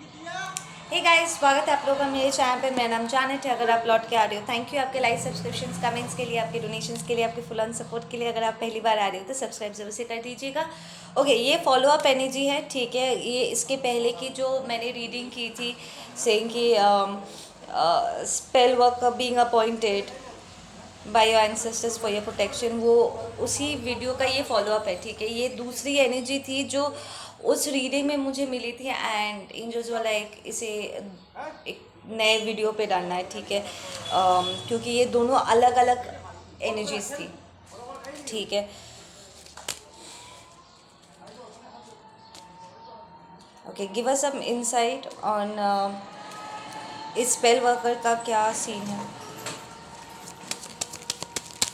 Hey guys, स्वागत है आप लोगों का मेरे चैनल पे। मेरा नाम जानत है। अगर आप लौट के आ रहे हो, थैंक यू आपके लाइक, सब्सक्रिप्शंस, कमेंट्स के लिए, आपके डोनेशंस के लिए, आपके फुल ऑन सपोर्ट के लिए। अगर आप पहली बार आ रहे हो तो सब्सक्राइब जरूर से कर दीजिएगा। ओके, ये फॉलो अप एनर्जी है, ठीक है। ये इसके पहले की जो मैंने रीडिंग की थी, सेइंग कि spell work being appointed by your ancestors for your protection, वो उसी वीडियो का ये फॉलो अप है, ठीक है। ये दूसरी एनर्जी थी जो उस रीडिंग में मुझे मिली थी, एंड एंजल्स वाला इसे एक नए वीडियो पे डालना है, ठीक है। क्योंकि ये दोनों अलग अलग एनर्जीज थी, ठीक है। Okay, give us some insight on इस स्पेल वर्कर का क्या सीन है,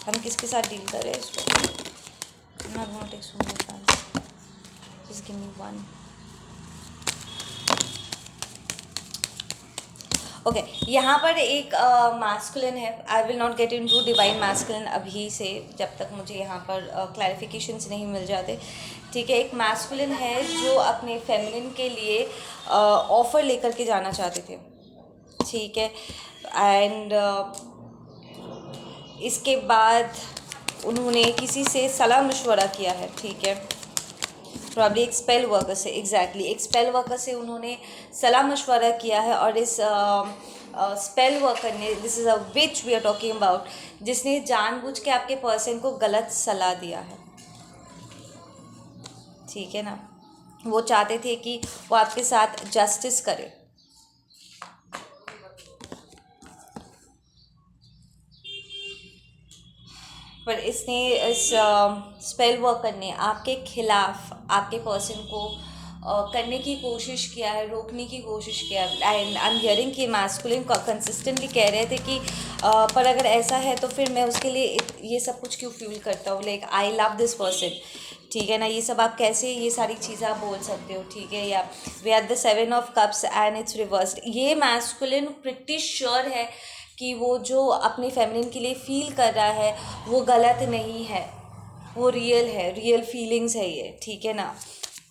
हम किसके साथ डील कर रहे हैं इस पर। I'm not take so much time. Just give me one. Okay, यहाँ पर एक मास्कुलिन है। I will not get into divine masculine अभी से, जब तक मुझे यहाँ पर क्लैरिफिकेशंस नहीं मिल जाते, ठीक है। एक मास्कुलिन है जो अपने फेमिनिन के लिए ऑफ़र लेकर के जाना चाहते थे, ठीक है। एंड इसके बाद उन्होंने किसी से सलाह मशवरा किया है, ठीक है। प्रॉब्ली एक स्पेल वर्कर से, एग्जैक्टली एक स्पेल वर्कर से उन्होंने सलाह मशवरा किया है। और इस स्पेल वर्कर ने, this is a witch we are talking about, जिसने जानबूझ के आपके पर्सन को गलत सलाह दिया है, ठीक है ना। वो चाहते थे कि वो आपके साथ जस्टिस करे, पर इसने, इस स्पेल वर्कर ने आपके खिलाफ आपके पर्सन को करने की कोशिश किया है, रोकने की कोशिश किया है। एंड आई एम हियरिंग कि मैस्कुलिन कंसिस्टेंटली कह रहे थे कि पर अगर ऐसा है तो फिर मैं उसके लिए ये सब कुछ क्यों फील करता हूँ, like I love this person, ठीक है ना। ये सब आप कैसे, ये सारी चीज़ें आप बोल सकते हो, ठीक है। या we are the 7 of Cups and it's reversed. ये मैस्कुलिन प्रिटी श्योर है कि वो जो अपनी फेमिनिन के लिए फील कर रहा है वो गलत नहीं है, वो रियल है, रियल फीलिंग्स है ये, ठीक है ना।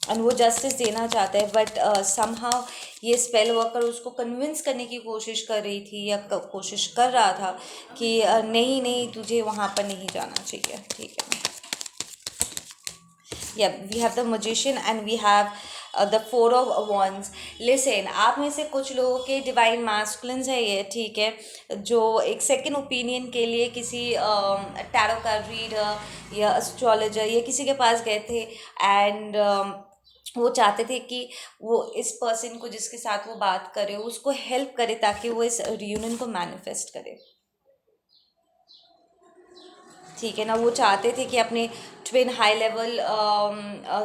और वो जस्टिस देना चाहता है, बट समहाउ ये स्पेल वर्कर उसको कन्विंस करने की कोशिश कर रही थी, या कोशिश कर रहा था कि नहीं नहीं, तुझे वहाँ पर नहीं जाना चाहिए, ठीक है। या we have the magician and we have the 4 of Wands। Listen, आप में से कुछ लोगों के डिवाइन मास्कुलिन्स है ये, ठीक है, जो एक सेकंड ओपिनियन के लिए किसी टैरो का रीडर या एस्ट्रोलॉजर या किसी के पास गए थे। एंड वो चाहते थे कि वो इस पर्सन को जिसके साथ वो बात करे उसको हेल्प करे, ताकि वो इस रियूनियन को मैनिफेस्ट करे, ठीक है ना। वो चाहते थे कि अपने ट्विन हाई लेवल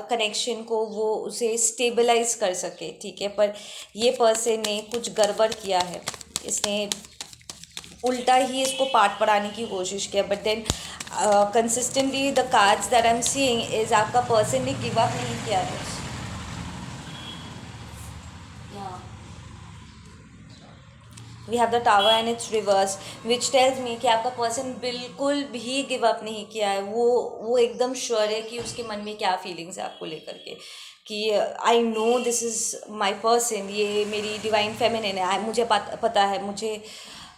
कनेक्शन को वो उसे स्टेबलाइज कर सके, ठीक है। पर ये पर्सन ने कुछ गड़बड़ किया है, इसने उल्टा ही इसको पाठ पढ़ाने की कोशिश किया। But then consistently the cards that I am seeing is आपका पर्सन ने गिव अप नहीं किया है। We have the tower and it's reverse, which tells me कि आपका पर्सन बिल्कुल भी गिव अप नहीं किया है। वो एकदम श्योर है कि उसके मन में क्या फीलिंग्स है आपको लेकर के, कि I know this is my person, ये मेरी डिवाइन फेमिनिन है, मुझे पता है, मुझे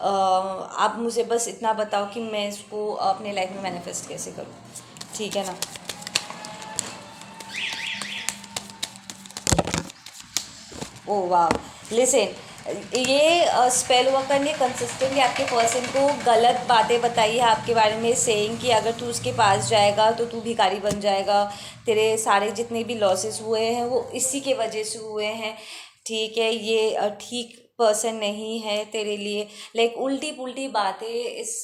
आप मुझे बस इतना बताओ कि मैं इसको अपने लाइफ में मैनिफेस्ट कैसे करूँ, ठीक है ना। ओ वाह, लिसन, ये स्पेल वर्कर ने कंसिस्टेंटली आपके पर्सन को गलत बातें बताई है आपके बारे में, सेइंग कि अगर तू उसके पास जाएगा तो तू भिखारी बन जाएगा, तेरे सारे जितने भी लॉसेस हुए हैं वो इसी के वजह से हुए हैं, ठीक है। ये ठीक पर्सन नहीं है तेरे लिए। लाइक उल्टी पुल्टी बातें इस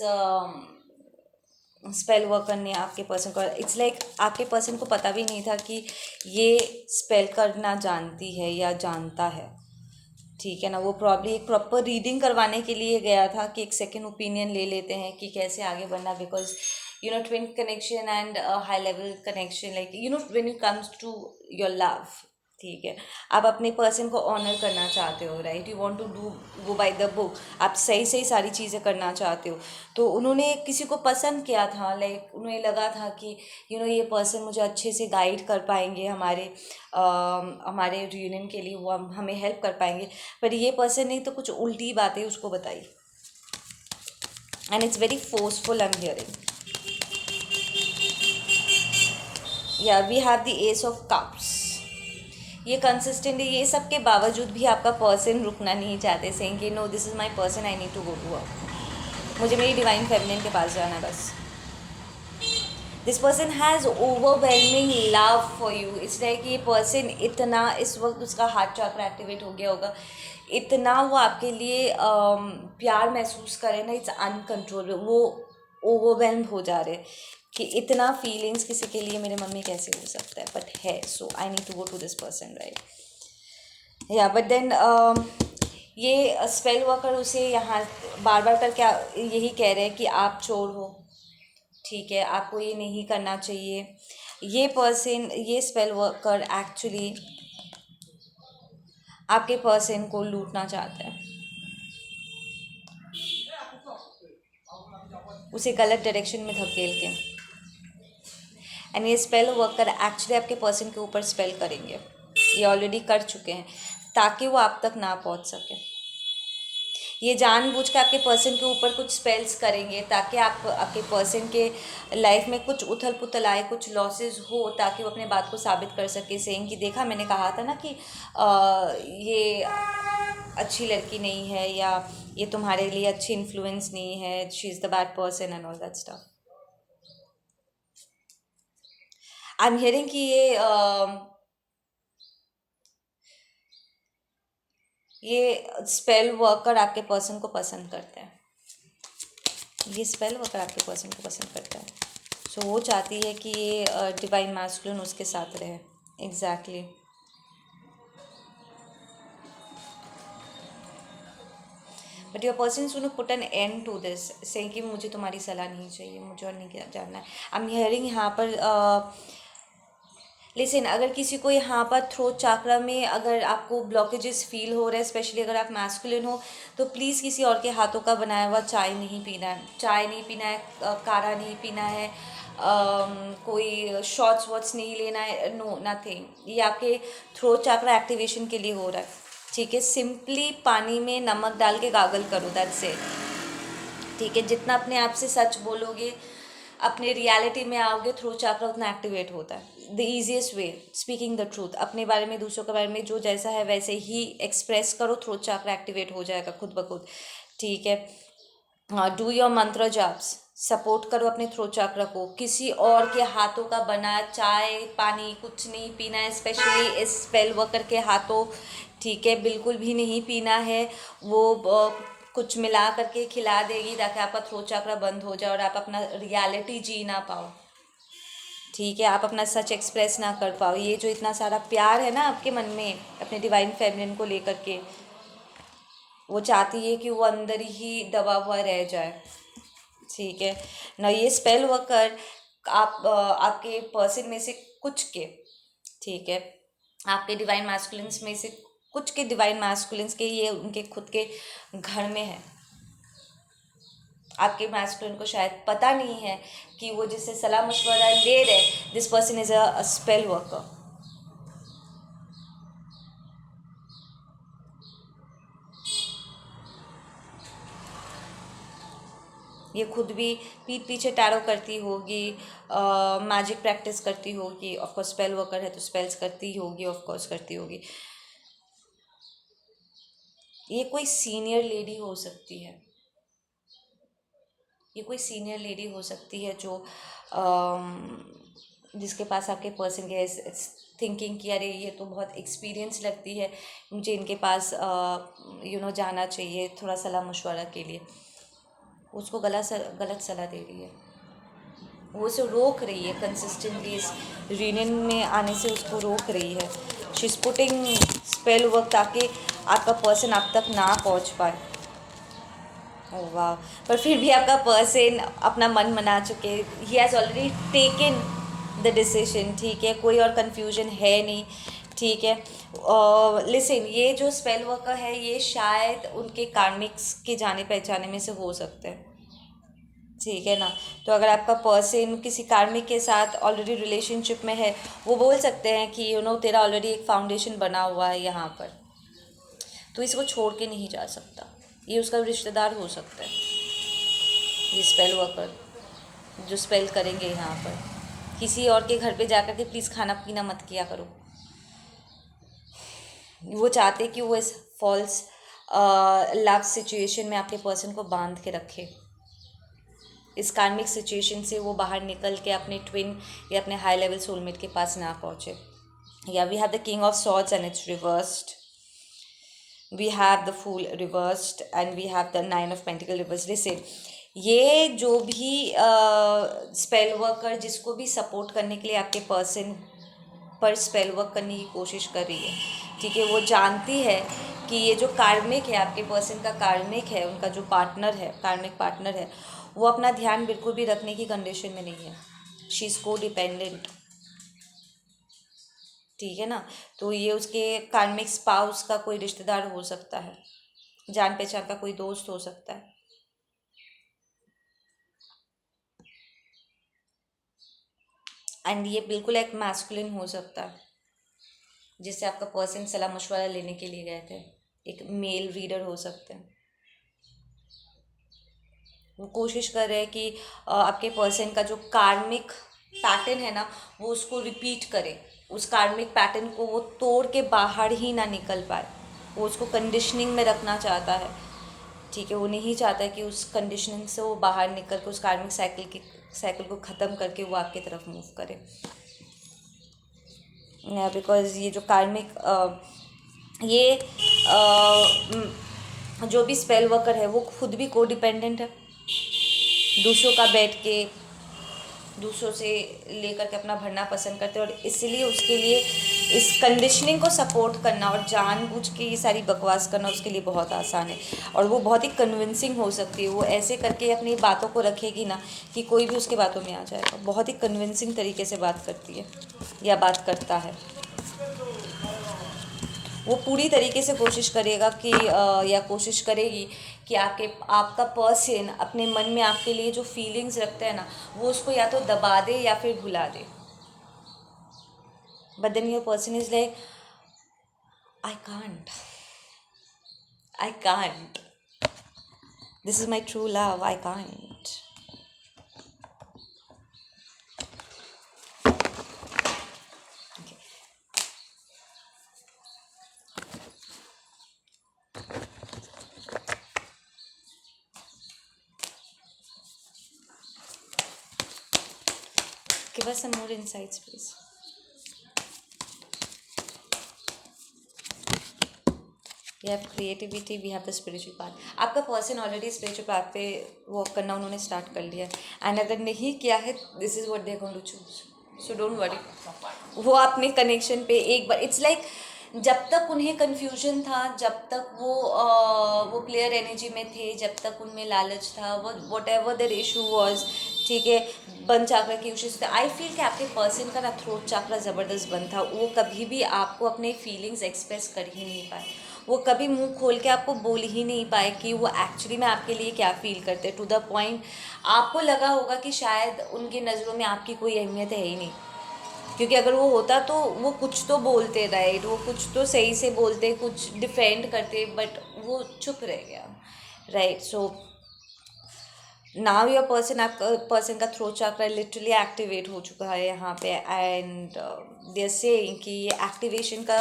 स्पेल वर्कर ने आपके पर्सन को, इट्स लाइक आपके पर्सन को पता भी नहीं था कि ये स्पेल करना जानती है या जानता है, ठीक है ना। वो प्रॉब्ली एक प्रॉपर रीडिंग करवाने के लिए गया था कि एक सेकेंड ओपिनियन ले लेते हैं कि कैसे आगे बढ़ना, because you know twin connection and high level connection, like you know when you comes to your love, ठीक है, आप अपने पर्सन को ऑनर करना चाहते हो, right, you want to do go by the book, आप सही सही सारी चीज़ें करना चाहते हो। तो उन्होंने किसी को पसंद किया था, लाइक उन्हें लगा था कि ये पर्सन मुझे अच्छे से गाइड कर पाएंगे हमारे रियूनियन के लिए, वो हमें हेल्प कर पाएंगे। पर ये पर्सन ने तो कुछ उल्टी बातें उसको बताई, and it's very forceful, I am hearing. या we have the ace of cups. ये कंसिस्टेंट है, ये सब के बावजूद भी आपका पर्सन रुकना नहीं चाहते, सेइंग कि no this is my person, I need to go to work, मुझे मेरी डिवाइन फेमिनिन के पास जाना है बस। This person has overwhelming love for you. It's like ये पर्सन इतना, इस वक्त उसका हार्ट चक्र एक्टिवेट हो गया होगा, इतना वो आपके लिए प्यार महसूस करे ना, इट्स अनकंट्रोलेबल, वो ओवरवेल्म हो जा रहे कि इतना फीलिंग्स किसी के लिए मेरे मम्मी कैसे हो सकता है, बट है। So I need to go to this person, right. या बट देन ये स्पेल वर्कर उसे यहाँ बार बार करके यही कह रहे हैं कि आप चोर हो, ठीक है, आपको ये नहीं करना चाहिए। ये पर्सन, ये स्पेल वर्कर एक्चुअली आपके पर्सन को लूटना चाहता है, उसे गलत डायरेक्शन में धकेल के। एंड ये स्पेल वर्कर एक्चुअली आपके पर्सन के ऊपर स्पेल करेंगे, ये ऑलरेडी कर चुके हैं, ताकि वो आप तक ना पहुंच सके। ये जानबूझ के आपके पर्सन के ऊपर कुछ स्पेल्स करेंगे ताकि आपके पर्सन के लाइफ में कुछ उथल पुथल आए, कुछ लॉसेस हो, ताकि वो अपने बात को साबित कर सके, सेइंग कि देखा मैंने कहा था ना कि ये अच्छी लड़की नहीं है, या ये तुम्हारे लिए अच्छी इन्फ्लुएंस नहीं है, she is the bad person and all that stuff. I am hearing कि ये स्पेल वर्कर आपके पर्सन को पसंद करते हैं, ये स्पेल वर्कर आपके पर्सन को पसंद करता है। सो वो चाहती है कि ये डिवाइन मैस्कुलिन उसके साथ रहे, exactly. But your person is going to put an end to this, saying कि मुझे तुम्हारी सलाह नहीं चाहिए, मुझे और नहीं जानना है। आई एम हियरिंग यहाँ पर लिसन, अगर किसी को यहाँ पर थ्रोट चाकरा में अगर आपको ब्लॉकेजेस फील हो रहे हैं, स्पेशली अगर आप मैस्कुलिन हो, तो प्लीज़ किसी और के हाथों का बनाया हुआ चाय नहीं पीना है, चाय नहीं पीना है, काढ़ा नहीं पीना है, कोई शॉट्स वॉट्स नहीं लेना है, नो नथिंग। ये आपके थ्रोट चाकरा एक्टिवेशन के लिए हो रहा है, ठीक है। सिंपली पानी में नमक डाल के गागल करो, दैट्स इट, ठीक है। जितना अपने आप से सच बोलोगे, अपने रियलिटी में आओगे, थ्रोट चाकरा उतना एक्टिवेट होता है। The easiest way, speaking the truth, अपने बारे में, दूसरों के बारे में जो जैसा है वैसे ही एक्सप्रेस करो, थ्रोट चाकरा एक्टिवेट हो जाएगा खुद ब खुद, ठीक है। डू योर मंत्र जाप्स, सपोर्ट करो अपने थ्रोट चाकरा को। किसी और के हाथों का बना चाय पानी कुछ नहीं पीना है, स्पेशली इस स्पेल वर्कर के हाथों, ठीक है, बिल्कुल भी नहीं पीना है। वो कुछ मिला करके खिला देगी ताकि आपका थ्रोट चाकरा बंद हो जाए और आप अपना रियलिटी जी ना पाओ, ठीक है, आप अपना सच एक्सप्रेस ना कर पाओ। ये जो इतना सारा प्यार है ना आपके मन में अपने डिवाइन फेमिनिन को लेकर के, वो चाहती है कि वो अंदर ही दबा हुआ रह जाए, ठीक है ना। ये स्पेल वर्कर आपके पर्सन में से कुछ के, ठीक है, आपके डिवाइन मैस्कुलिन्स में से कुछ के डिवाइन मैस्कुलिन्स के, ये उनके खुद के घर में है। आपके मैस्कुलिन को शायद पता नहीं है कि वो जिससे सलाह मशवरा ले रहे, this person is a spell worker. ये खुद भी पीठ पीछे टैरो करती होगी, मैजिक प्रैक्टिस करती होगी, ऑफकोर्स स्पेल वर्कर है तो स्पेल्स करती ही होगी, ऑफकोर्स करती होगी। ये कोई सीनियर लेडी हो सकती है, ये कोई सीनियर लेडी हो सकती है जो जिसके पास आपके पर्सन के थिंकिंग कि अरे ये तो बहुत एक्सपीरियंस लगती है, मुझे इनके पास जाना चाहिए थोड़ा सलाह मशवरा के लिए। उसको गलत सलाह दे रही है, वो उसे रोक रही है कंसिस्टेंटली इस रीनियन में आने से, उसको रोक रही है। She is putting spell work ताकि आपका पर्सन आप तक ना पहुंच पाए। ओह वाह, पर फिर भी आपका पर्सन अपना मन बना चुके, he has already taken the decision, ठीक है, कोई और कन्फ्यूजन है नहीं, ठीक है। लिसन, ये जो स्पेल वर्कर है ये शायद उनके कार्मिक्स के जाने पहचाने में से हो सकते हैं, ठीक है ना। तो अगर आपका पर्सन किसी कार्मिक के साथ ऑलरेडी रिलेशनशिप में है, वो बोल सकते हैं कि तेरा ऑलरेडी एक फाउंडेशन बना हुआ है यहाँ पर, तो इसको छोड़ के नहीं जा सकता। ये उसका रिश्तेदार हो सकता है, ये स्पेल वर्कर जो स्पेल करेंगे यहाँ पर। किसी और के घर पे जाकर के प्लीज़ खाना पीना मत किया करो। वो चाहते कि वो इस फॉल्स लव सिचुएशन में आपके पर्सन को बांध के रखे, इस कार्मिक सिचुएशन से वो बाहर निकल के अपने ट्विन या अपने हाई लेवल सोलमेट के पास ना पहुँचे। या we have the king of swords and it's reversed, we have the fool reversed and we have the nine of pentacle reverse. Listen, ये जो भी स्पेल वर्कर जिसको भी सपोर्ट करने के लिए आपके पर्सन पर स्पेल वर्क करने की कोशिश कर रही है, ठीक है, वो जानती है कि ये जो कार्मिक है, आपके पर्सन का कार्मिक है, उनका जो पार्टनर है, कार्मिक पार्टनर है, वो अपना ध्यान बिल्कुल भी रखने की कंडीशन में नहीं है। शी इज़ को डिपेंडेंट, ठीक है ना। तो ये उसके कार्मिक स्पाउस का कोई रिश्तेदार हो सकता है, जान पहचान का कोई दोस्त हो सकता है। एंड ये बिल्कुल एक मैस्कुलिन हो सकता है, जिससे आपका पर्सन सलाह मशवरा लेने के लिए गए थे। एक मेल रीडर हो सकते हैं, वो कोशिश कर रहे हैं कि आपके पर्सन का जो कार्मिक पैटर्न है ना, वो उसको रिपीट करे, उस कार्मिक पैटर्न को वो तोड़ के बाहर ही ना निकल पाए। वो उसको कंडीशनिंग में रखना चाहता है, ठीक है। वो नहीं चाहता कि उस कंडीशनिंग से वो बाहर निकल के उस कार्मिक साइकिल को ख़त्म करके वो आपकी तरफ मूव करे। बिकॉज ये जो कार्मिक ये जो भी स्पेल वर्कर है वो खुद भी को डिपेंडेंट है, दूसरों का बैठ के दूसरों से लेकर के अपना भरना पसंद करते हैं, और इसलिए उसके लिए इस कंडीशनिंग को सपोर्ट करना और जानबूझ के ये सारी बकवास करना उसके लिए बहुत आसान है। और वो बहुत ही कन्विंसिंग हो सकती है, वो ऐसे करके अपनी बातों को रखेगी ना कि कोई भी उसके बातों में आ जाएगा। बहुत ही कन्विंसिंग तरीके से बात करती है या बात करता है। वो पूरी तरीके से कोशिश करेगा कि या कोशिश करेगी कि आपका पर्सन अपने मन में आपके लिए जो फीलिंग्स रखते हैं ना, वो उसको या तो दबा दे या फिर भुला दे। But then your person is like, I can't, this is my true love, I can't. Give us some more insights, please. We have creativity, we have the spiritual part. आपका पर्सन ऑलरेडी स्पिरिचुअल पाथ पे work करना उन्होंने start कर लिया है, and अगर नहीं किया है, this is what they are going to choose, so don't worry. वो अपने कनेक्शन पे एक बार, इट्स लाइक जब तक उन्हें कन्फ्यूजन था, जब तक वो प्लेयर एनर्जी में थे, जब तक उनमें लालच था, what ever there issue was, ठीक है, बंद चाकरा की इश्यूज थे। आई फील कि आपके पर्सन का ना थ्रोट चाकरा ज़बरदस्त बंद था। वो कभी भी आपको अपने फीलिंग्स एक्सप्रेस कर ही नहीं पाए, वो कभी मुंह खोल के आपको बोल ही नहीं पाए कि वो एक्चुअली में आपके लिए क्या फील करते। टू द पॉइंट आपको लगा होगा कि शायद उनकी नज़रों में आपकी कोई अहमियत है ही नहीं, क्योंकि अगर वो होता तो वो कुछ तो बोलते, राइट, वो कुछ तो सही से बोलते, कुछ डिफेंड करते, बट वो चुप रह गया, right. So now your person, आपका पर्सन का थ्रोट चक्र लिटरली एक्टिवेट हो चुका है यहाँ पे, एंड दे आर सेइंग कि ये एक्टिवेशन का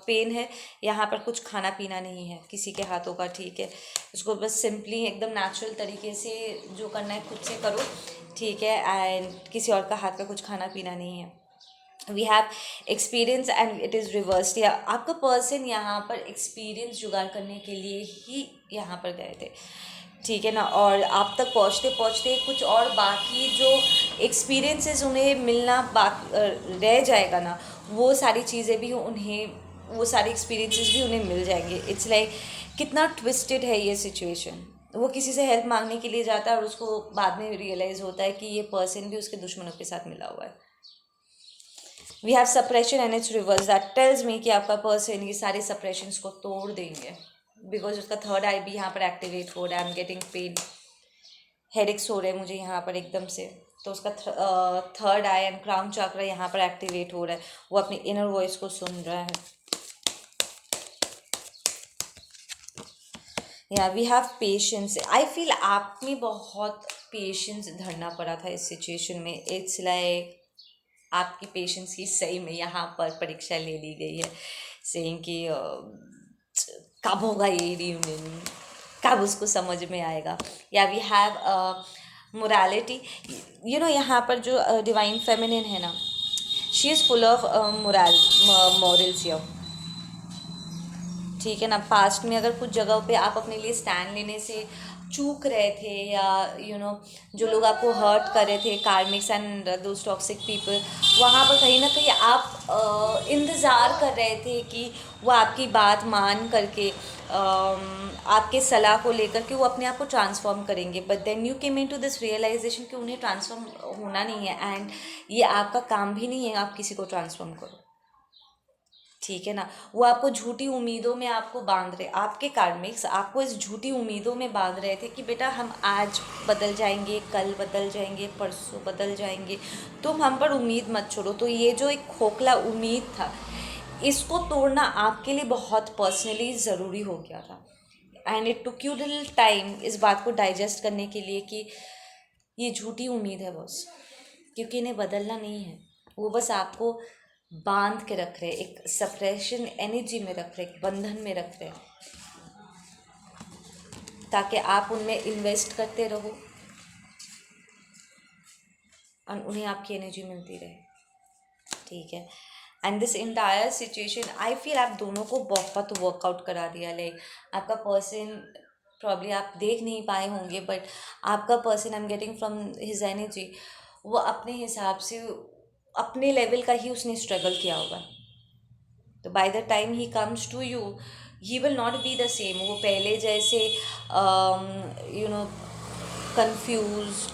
पेन है। यहाँ पर कुछ खाना पीना नहीं है किसी के हाथों का, ठीक है। उसको बस सिंपली एकदम नेचुरल तरीके से जो करना है खुद से करो, ठीक है, एंड किसी और का हाथ का कुछ खाना पीना नहीं है। We have experience and it is reversed, या आपका पर्सन यहाँ पर एक्सपीरियंस जुगाड़ करने के लिए ही यहाँ पर गए थे, ठीक है ना। और आप तक पहुँचते पहुँचते कुछ और बाकी जो एक्सपीरियंसेस उन्हें मिलना रह जाएगा ना, वो सारी चीज़ें भी उन्हें, वो सारे एक्सपीरियंसेस भी उन्हें मिल जाएंगे। इट्स लाइक कितना ट्विस्टेड है ये सिचुएशन। वो किसी से हेल्प मांगने के लिए जाता है और उसको बाद में रियलाइज़ होता है कि ये पर्सन भी उसके दुश्मनों के साथ मिला हुआ है। We have suppression and it's reverse, that tells me कि आपका पर्सन ये सारे सप्रेशंस को तोड़ देंगे, बिकॉज उसका थर्ड आई भी यहाँ पर एक्टिवेट हो रहा है। I am getting pen, headaches हो रहे हैं मुझे यहाँ पर एकदम से। तो उसका थर्ड आई एंड क्राउन चक्र यहाँ पर एक्टिवेट हो रहा है, वो अपनी इनर वॉइस को सुन रहा है। या we have patience. I feel आप में बहुत पेशेंस धरना पड़ा था इस सिचुएशन में। इट्स लाइक आपकी पेशेंस की सही में यहाँ पर परीक्षा ले ली गई है, सेइंग कि कब होगा ये रियूनियन, कब उसको समझ में आएगा। या we have morality, you know यहाँ पर जो डिवाइन फेमिनिन है ना, she is full of morals here, ठीक है ना। पास्ट में अगर कुछ जगह पे आप अपने लिए स्टैंड लेने से चूक रहे थे, या जो लोग आपको हर्ट कर रहे थे, karmics and those toxic people, वहाँ पर कहीं ना कहीं आप इंतज़ार कर रहे थे कि वो आपकी बात मान करके आपके सलाह को लेकर के वो अपने आप को ट्रांसफॉर्म करेंगे। But then you came into this realization कि उन्हें ट्रांसफॉर्म होना नहीं है, एंड ये आपका काम भी नहीं है आप किसी को ट्रांसफॉर्म करो, ठीक है ना। वो आपको झूठी उम्मीदों में आपको बांध रहे, आपके कार्मिक्स आपको इस झूठी उम्मीदों में बांध रहे थे कि बेटा हम आज बदल जाएंगे, कल बदल जाएंगे, परसों बदल जाएंगे, तुम हम पर उम्मीद मत छोड़ो। तो ये जो एक खोखला उम्मीद था, इसको तोड़ना आपके लिए बहुत पर्सनली ज़रूरी हो गया था। And it took you little time इस बात को डाइजेस्ट करने के लिए कि ये झूठी उम्मीद है बस, क्योंकि इन्हें बदलना नहीं है। वो बस आपको बांध के रख रहे, एक सप्रेशन एनर्जी में रख रहे, एक बंधन में रख रहे, ताकि आप उनमें इन्वेस्ट करते रहो और उन्हें आपकी एनर्जी मिलती रहे, ठीक है। And this entire situation I feel आप दोनों को बहुत वर्कआउट करा दिया। लाइक आपका पर्सन प्रॉब्ली आप देख नहीं पाए होंगे, बट आपका person, I am getting from his energy, वो अपने हिसाब से अपने लेवल का ही उसने स्ट्रगल किया होगा। तो by the time he comes to you, he will not be the same. वो पहले जैसे कंफ्यूज्ड,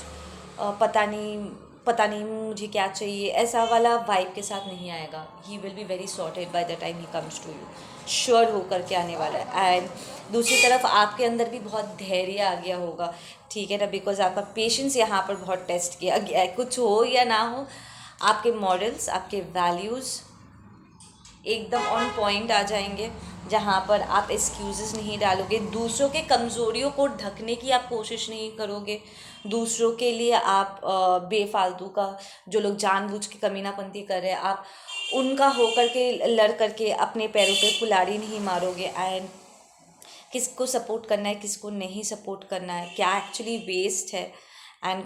पता नहीं मुझे क्या चाहिए, ऐसा वाला वाइब के साथ नहीं आएगा। He will be very sorted by the time he comes to you, sure होकर के आने वाला है। एंड दूसरी तरफ आपके अंदर भी बहुत धैर्य आ गया होगा, ठीक है ना, बिकॉज आपका पेशेंस यहाँ पर बहुत टेस्ट किया गया है। कुछ हो या ना हो, आपके मॉरल्स, आपके वैल्यूज़ एकदम ऑन पॉइंट आ जाएंगे, जहाँ पर आप एक्सक्यूज़ेस नहीं डालोगे, दूसरों के कमज़ोरियों को ढकने की आप कोशिश नहीं करोगे, दूसरों के लिए आप बेफालतू का, जो लोग जानबूझ के कमीनापंती कर रहे हैं, आप उनका होकर के लड़ करके अपने पैरों पे कुल्हाड़ी नहीं मारोगे। एंड किसको सपोर्ट करना है, किसको नहीं सपोर्ट करना है, क्या एक्चुअली वेस्ट है, एंड